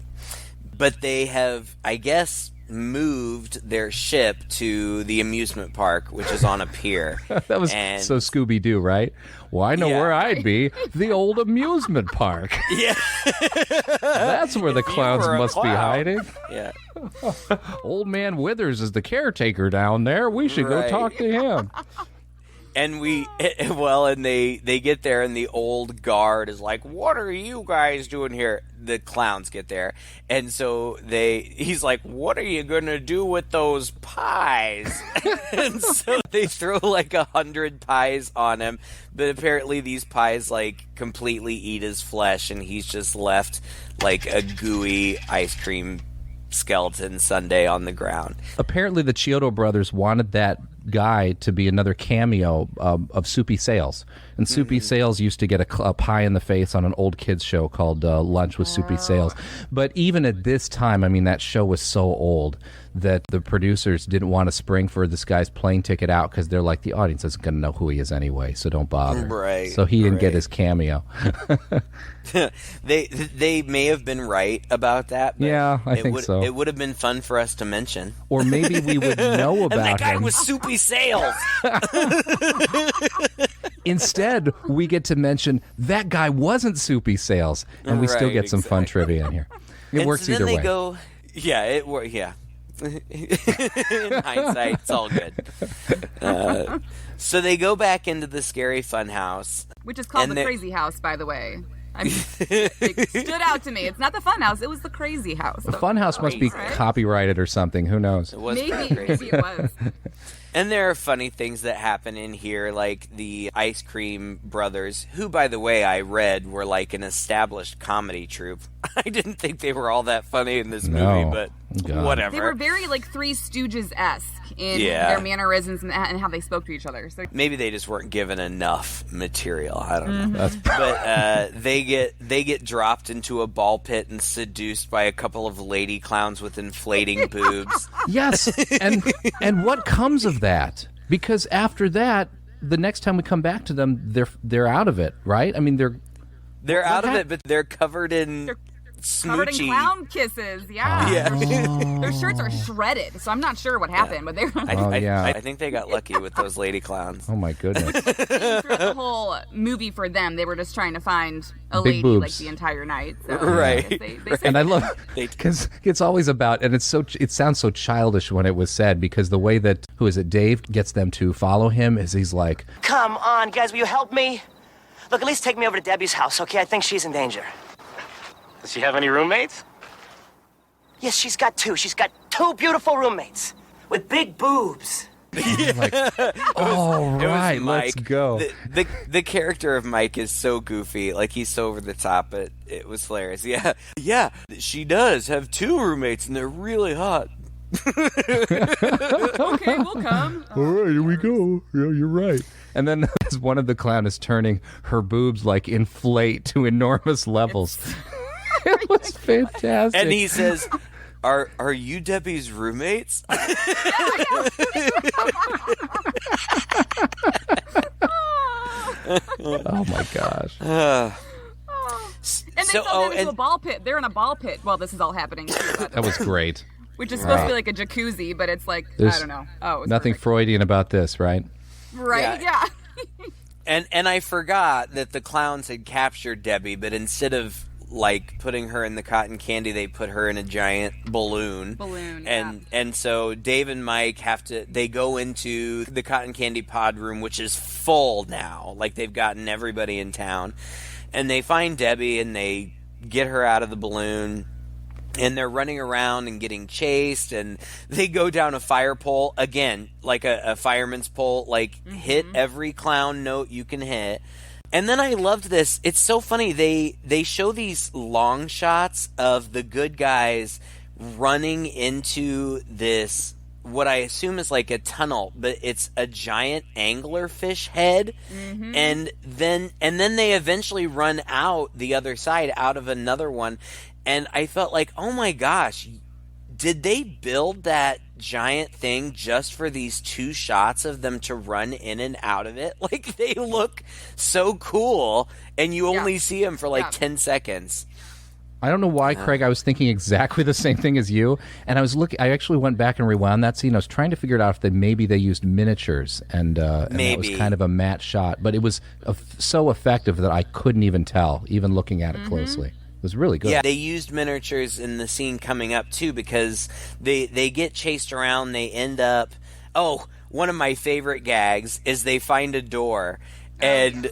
But they have, I guess, moved their ship to the amusement park, which is on a pier. That was so Scooby-Doo, right? Well, I know where I'd be. The old amusement park. Yeah. That's where the clowns were a must be clown. hiding. Yeah. Old man Withers is the caretaker down there. We should go Right. talk to him. And they get there, and the old guard is like, "What are you guys doing here?" The clowns get there, and so he's like, "What are you gonna do with those pies?" And so they throw like 100 pies on him, but apparently these pies like completely eat his flesh, and he's just left like a gooey ice cream skeleton sundae on the ground. Apparently, the Chiodo brothers wanted that guy to be another cameo of Soupy Sales. And Soupy Sales used to get a pie in the face on an old kids show called Lunch with Soupy Sales. But even at this time, I mean, that show was so old that the producers didn't want to spring for this guy's plane ticket out because they're like, the audience isn't going to know who he is anyway, so don't bother. Right. So he didn't get his cameo. They may have been right about that. But Yeah, I think so. It would have been fun for us to mention. Or maybe we would know about And that guy him. was Soupy Sales. Instead, we get to mention that guy wasn't Soupy Sales, and we still Right, get some fun trivia in here. It works so then either they way. go, yeah. In hindsight, it's all good. So they go back into the scary fun house. Which is called And the they- Crazy House, by the way. I mean, it stood out to me. It's not the Fun House. It was the Crazy House. The Funhouse must be Right? copyrighted or something. Who knows? It was Maybe pretty crazy. it was. And there are funny things that happen in here, like the Ice Cream Brothers, who, by the way, I read were like an established comedy troupe. I didn't think they were all that funny in this No. movie, but God. whatever. They were very like Three Stooges-esque in Yeah. their mannerisms and how they spoke to each other. So Maybe they just weren't given enough material. I don't know. That's But they get dropped into a ball pit and seduced by a couple of lady clowns with inflating boobs. yes, and what comes of that? Because after that, the next time we come back to them, they're out of it, right? I mean, They're out of it, but they're covered in covered in smoochy. clown kisses. Yeah. Their shirts are shredded, so I'm not sure what happened, but they're I think they got lucky with those lady clowns. Oh my goodness. throughout the whole movie for them, they were just trying to find a Big lady boobs. like the entire night. So, Right. They And I love because it's always about, and it sounds so childish when it was said, because the way that who is it, Dave, gets them to follow him is he's like, Come on, guys, will you help me? Look, at least take me over to Debbie's house, okay? I think she's in danger. Does she have any roommates? Yes, she's got two. She's got two beautiful roommates with big boobs. all It was right, Mike. let's go. The character of Mike is so goofy, like he's so over the top, but it was hilarious. Yeah, she does have two roommates, and they're really hot. okay, we'll come. All right, here we go. Yeah, you're right. And then as one of the clown is turning, her boobs like inflate to enormous levels. It was fantastic. And he says, "Are you Debbie's roommates?" Oh my gosh. And they fell down into a ball pit. They're in a ball pit while this is all happening. That was great. Which is supposed to be like a jacuzzi, but it's like, There's I don't know. Oh, it was nothing perfect. Freudian about this, right? Right? Yeah. And I forgot that the clowns had captured Debbie, but instead of like putting her in the cotton candy, they put her in a giant balloon. And so Dave and Mike they go into the cotton candy pod room, which is full now. Like they've gotten everybody in town. And they find Debbie and they get her out of the balloon. And they're running around and getting chased, and they go down a fire pole again, like a fireman's pole, like hit every clown note you can hit. And then I loved this. It's so funny. They show these long shots of the good guys running into this, what I assume is like a tunnel, but it's a giant anglerfish head. And then they eventually run out the other side, out of another one. And I felt like, oh my gosh, did they build that giant thing just for these two shots of them to run in and out of it? Like, they look so cool, and you only see them for like 10 seconds. I don't know why, Craig. I was thinking exactly the same thing as you, and I actually went back and rewound that scene. I was trying to figure it out if maybe they used miniatures, and that was kind of a matte shot, but it was so effective that I couldn't even tell, even looking at it closely. It was really good. Yeah, they used miniatures in the scene coming up, too, because they get chased around. They end up... Oh, one of my favorite gags is they find a door, and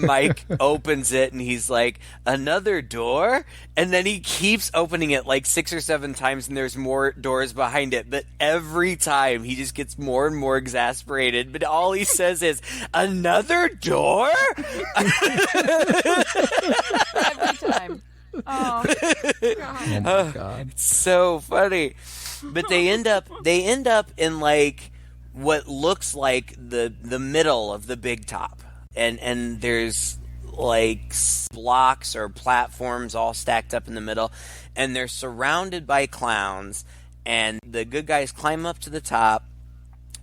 Mike opens it, and he's like, another door? And then he keeps opening it like 6 or 7 times, and there's more doors behind it. But every time, he just gets more and more exasperated. But all he says is, another door? Every time. Oh, Oh my God. It's so funny. But they end up in like what looks like the middle of the big top. And there's like blocks or platforms all stacked up in the middle, and they're surrounded by clowns, and the good guys climb up to the top,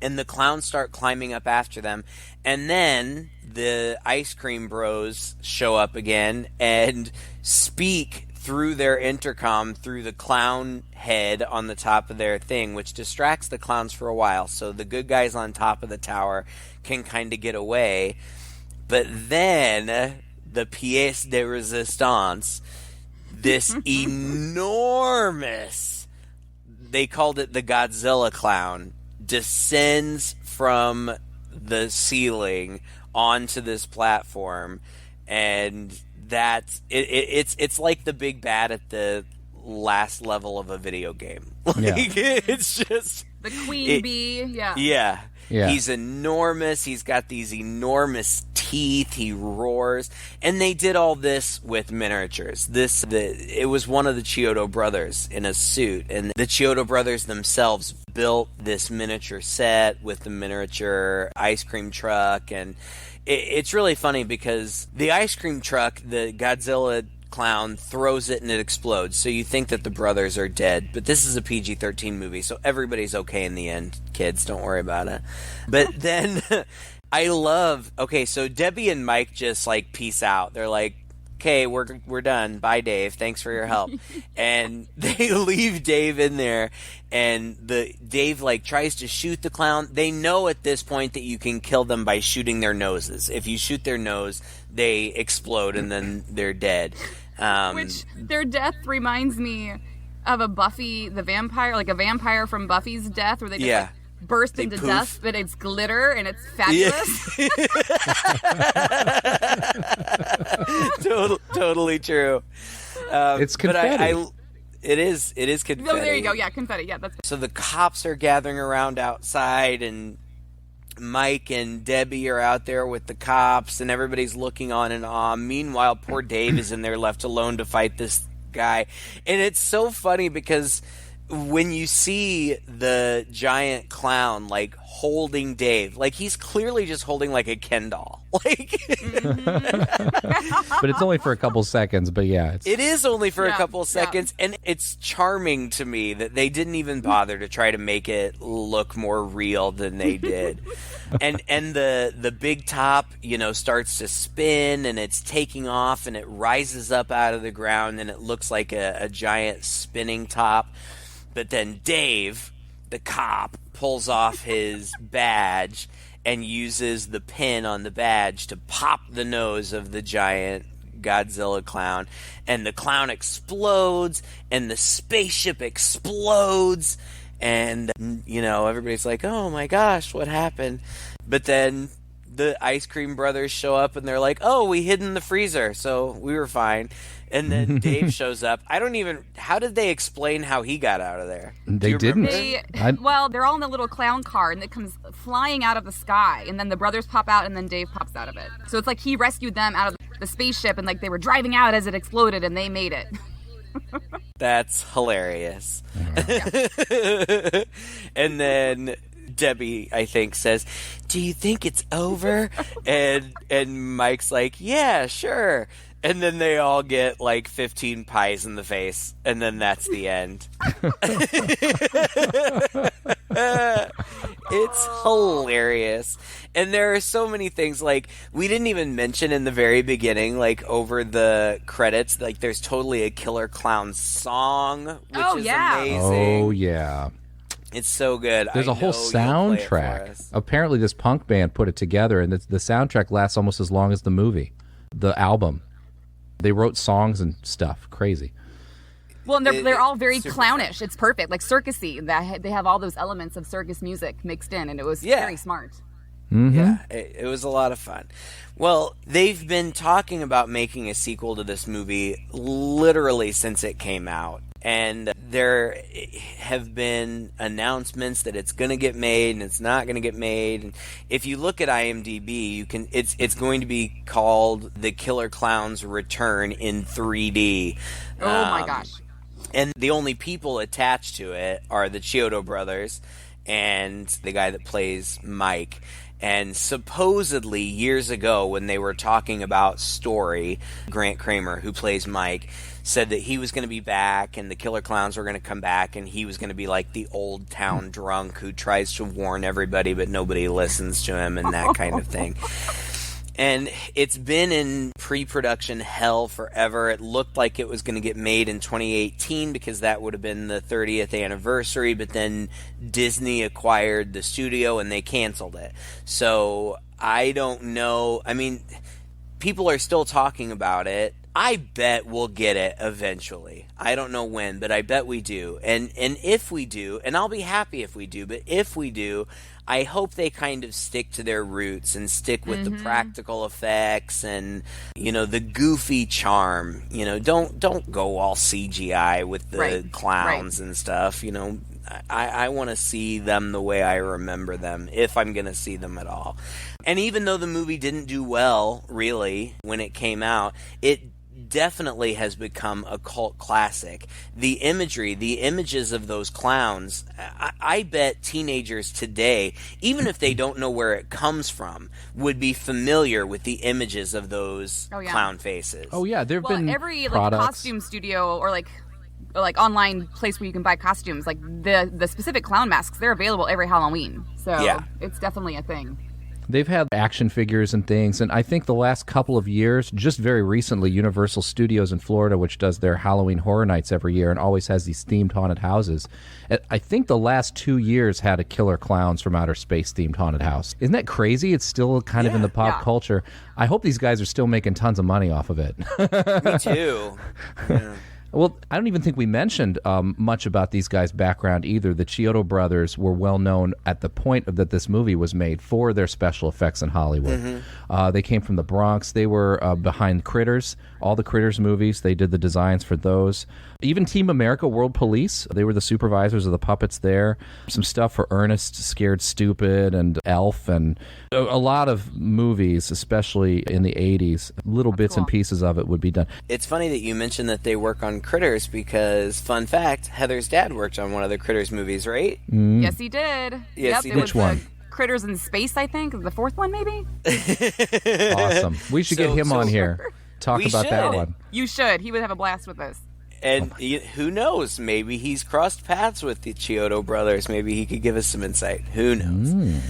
and the clowns start climbing up after them, and then the ice cream bros show up again and speak through their intercom through the clown head on the top of their thing, which distracts the clowns for a while, so the good guys on top of the tower can kind of get away. But then the pièce de résistance, this enormous, they called it the Godzilla clown, descends from the ceiling onto this platform, and it's like the big bad at the last level of a video game. Like, it's just the queen bee. Yeah. He's enormous. He's got these enormous teeth. He roars. And they did all this with miniatures. It was one of the Chiodo brothers in a suit. And the Chiodo brothers themselves built this miniature set with the miniature ice cream truck. And it's really funny because the ice cream truck, the Godzilla clown, throws it and it explodes. So you think that the brothers are dead. But this is a PG-13 movie, so everybody's okay in the end. Kids, don't worry about it. But then I love... Okay, so Debbie and Mike just, like, peace out. They're like, okay, we're done. Bye, Dave. Thanks for your help. And they leave Dave in there, and Dave like tries to shoot the clown. They know at this point that you can kill them by shooting their noses. If you shoot their nose, they explode and then they're dead. Which their death reminds me of a Buffy the vampire, like a vampire from Buffy's death, where they just like burst into dust, but it's glitter and it's fabulous. Totally true. It's confetti. But it is confetti. Oh, there you go. Yeah, confetti. Yeah, that's. So the cops are gathering around outside, and Mike and Debbie are out there with the cops, and everybody's looking on in awe. Meanwhile, poor Dave is in there left alone to fight this guy. And it's so funny because when you see the giant clown like holding Dave, like he's clearly just holding like a Ken doll. Like But it's only for a couple seconds, but yeah. It is only for a couple seconds, and it's charming to me that they didn't even bother to try to make it look more real than they did. and the big top, starts to spin, and it's taking off, and it rises up out of the ground, and it looks like a giant spinning top. But then Dave, the cop, pulls off his badge and uses the pin on the badge to pop the nose of the giant Godzilla clown. And the clown explodes, and the spaceship explodes. And, everybody's like, oh my gosh, what happened? But then the Ice Cream Brothers show up, and they're like, oh, we hid in the freezer, so we were fine. And then Dave shows up. How did they explain how he got out of there? They didn't. They're all in the little clown car, and it comes flying out of the sky, and then the brothers pop out, and then Dave pops out of it. So it's like he rescued them out of the spaceship, and like they were driving out as it exploded, and they made it. That's hilarious. And then Debbie, I think, says, do you think it's over? and Mike's like, yeah, sure. And then they all get like 15 pies in the face, and then that's the end. It's hilarious. And there are so many things, like, we didn't even mention in the very beginning, like, over the credits, like, there's totally a Killer Klowns song, which is amazing. Oh, yeah. It's so good. There's a whole soundtrack. Apparently this punk band put it together, and the soundtrack lasts almost as long as the movie, the album. They wrote songs and stuff. Crazy. Well, and they're all very clownish. Fun. It's perfect, like circusy. They have all those elements of circus music mixed in, and it was very smart. Mm-hmm. Yeah, it was a lot of fun. Well, they've been talking about making a sequel to this movie literally since it came out. And there have been announcements that it's going to get made and it's not going to get made. And if you look at IMDb, it's going to be called The Killer Klowns Return in 3D. Oh my gosh. And the only people attached to it are the Chiodo brothers and the guy that plays Mike. And supposedly years ago when they were talking about Story, Grant Kramer, who plays Mike, said that he was going to be back and the Killer Klowns were going to come back and he was going to be like the old town drunk who tries to warn everybody but nobody listens to him and that kind of thing. And it's been in pre-production hell forever. It looked like it was going to get made in 2018 because that would have been the 30th anniversary, but then Disney acquired the studio and they canceled it. So I don't know. I mean, people are still talking about it. I bet we'll get it eventually. I don't know when, but I bet we do. And if we do, and I'll be happy if we do, but if we do, I hope they kind of stick to their roots and stick with the practical effects and, the goofy charm. Don't go all CGI with the clowns and stuff. I want to see them the way I remember them, if I'm going to see them at all. And even though the movie didn't do well, really, when it came out, it definitely has become a cult classic. The imagery, the images of those clowns, I bet teenagers today, even if they don't know where it comes from, would be familiar with the images of those clown faces. Oh yeah, there've been every products. Costume studio or like online place where you can buy costumes, like the specific clown masks, they're available every Halloween. So it's definitely a thing. They've had action figures and things, and I think the last couple of years, just very recently, Universal Studios in Florida, which does their Halloween Horror Nights every year and always has these themed haunted houses, I think the last 2 years had a Killer Klowns from Outer Space themed haunted house. Isn't that crazy? It's still kind of in the pop culture. I hope these guys are still making tons of money off of it. Me too. Yeah. Well, I don't even think we mentioned much about these guys' background either. The Chiodo brothers were well known at the point that this movie was made for their special effects in Hollywood. They came from the Bronx. They were behind Critters, all the Critters movies. They did the designs for those. Even Team America World Police, they were the supervisors of the puppets there. Some stuff for Ernest Scared Stupid and Elf, and a lot of movies, especially in the 80s. Little bits and pieces of it would be done. It's funny that you mentioned that they work on Critters because, fun fact, Heather's dad worked on one of the Critters movies, right? Yes, he did. Yes, he it did. Which one? Critters in Space, I think. The fourth one, maybe? Awesome. We should get him on here. Talk about that one. You should. He would have a blast with us. And who knows? Maybe he's crossed paths with the Chiodo brothers. Maybe he could give us some insight. Who knows?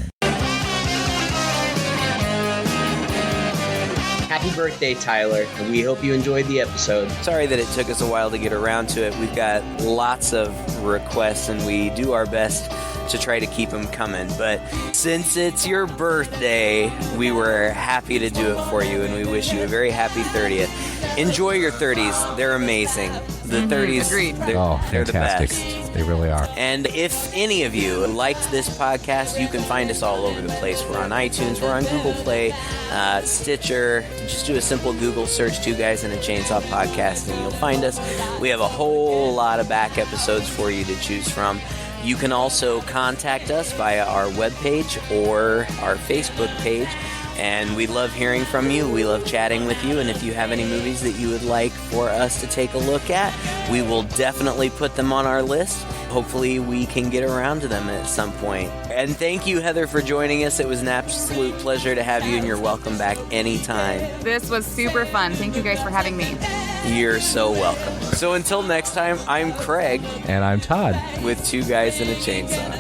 Happy birthday, Tyler, and we hope you enjoyed the episode. Sorry that it took us a while to get around to it. We've got lots of requests, and we do our best to try to keep them coming. But since it's your birthday, we were happy to do it for you, and we wish you a very happy 30th. Enjoy your 30s. They're amazing. The 30s, they're the best. They really are. And if any of you liked this podcast, you can find us all over the place. We're on iTunes, we're on Google Play, Stitcher. Just do a simple Google search, Two Guys and a Chainsaw Podcast, and you'll find us. We have a whole lot of back episodes for you to choose from. You can also contact us via our webpage or our Facebook page. And we love hearing from you. We love chatting with you. And if you have any movies that you would like for us to take a look at, we will definitely put them on our list. Hopefully we can get around to them at some point. And thank you, Heather, for joining us. It was an absolute pleasure to have you, and you're welcome back anytime. This was super fun. Thank you guys for having me. You're so welcome. So until next time, I'm Craig. And I'm Todd. With Two Guys and a Chainsaw.